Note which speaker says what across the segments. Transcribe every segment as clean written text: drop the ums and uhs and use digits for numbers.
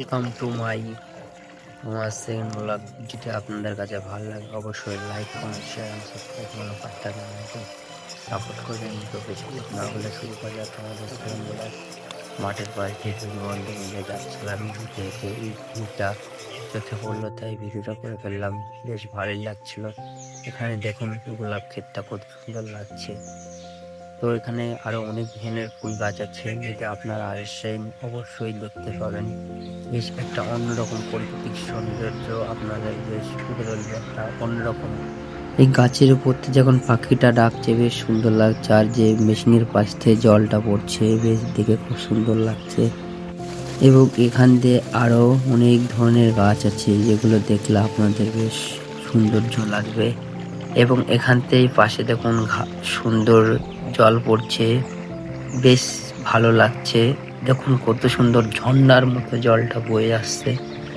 Speaker 1: Welcome to my আমার second blog. যদি আপনাদের কাছে ভালো লাগে অবশ্যই লাইক কমেন্ট শেয়ার এবং সাবস্ক্রাইব করে পাশে থাকবেন, আমাকে সাপোর্ট করবেন। তো বেশি কিছু না বলে শুরু করা যাক আমাদের সেকেন্ড ব্লগ। মাঠের পাশ দিয়ে দুই বন্ধু মিলে যাচ্ছিলাম, হেঁটে হেঁটে এই ভিউটা চোখে পড়লো তাই ভিডিওটা করে ফেললাম। বেশ ভালোই লাগছিল। এখানে দেখুন গোলাপ ক্ষেতটা কত সুন্দর লাগছে। তো এখানে আরো অনেক ধরনের ফুল গাছ আছে, যেটা আপনারা এসে অবশ্যই দেখতে পাবেন। বেশ একটা অন্যরকম প্রাকৃতিক সৌন্দর্য আপনাদের বেশ ফুটে তুলবে, একটা অন্যরকম। এই গাছের উপর থেকে যখন পাখিটা ডাকছে বেশ সুন্দর লাগছে, আর যে মেশিনের পাশ থেকে জলটা পড়ছে বেশ দেখে খুব সুন্দর লাগছে। এবং এখান দিয়ে আরো অনেক ধরনের গাছ আছে, যেগুলো দেখলে আপনাদের বেশ সৌন্দর্য লাগবে। এবং এখান থেকে পাশে দেখুন সুন্দর জল পড়ছে, বেশ ভালো লাগছে। দেখুন কত সুন্দর ঝর্ণার মতো জলটা বয়ে আসছে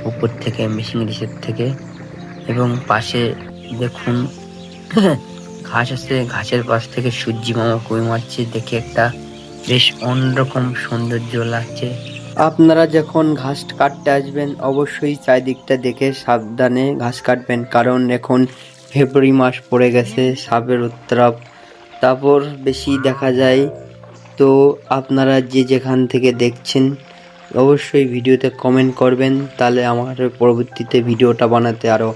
Speaker 1: উপর থেকে, মেশিনের থেকে। এবং পাশে দেখুন ঘাস আছে, ঘাসের পাশ থেকে সূর্যি মামা কই মারছে, দেখে একটা বেশ অন্যরকম সৌন্দর্য লাগছে। আপনারা যখন ঘাস কাটতে আসবেন অবশ্যই চারিদিকটা দেখে সাবধানে ঘাস কাটবেন, কারণ এখন ফেব্রুয়ারি মাস পড়ে গেছে, সাপের উত্তাপ তারপর বেশি দেখা যায়। তো আপনারা যে যেখান থেকে দেখছেন অবশ্যই ভিডিওতে কমেন্ট করবেন, তাহলে আমার পরবর্তীতে ভিডিওটা বানাতে আরও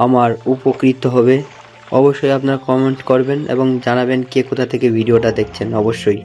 Speaker 1: আমার উপকৃত হবে। অবশ্যই আপনারা কমেন্ট করবেন এবং জানাবেন কে কোথা থেকে ভিডিওটা দেখছেন অবশ্যই।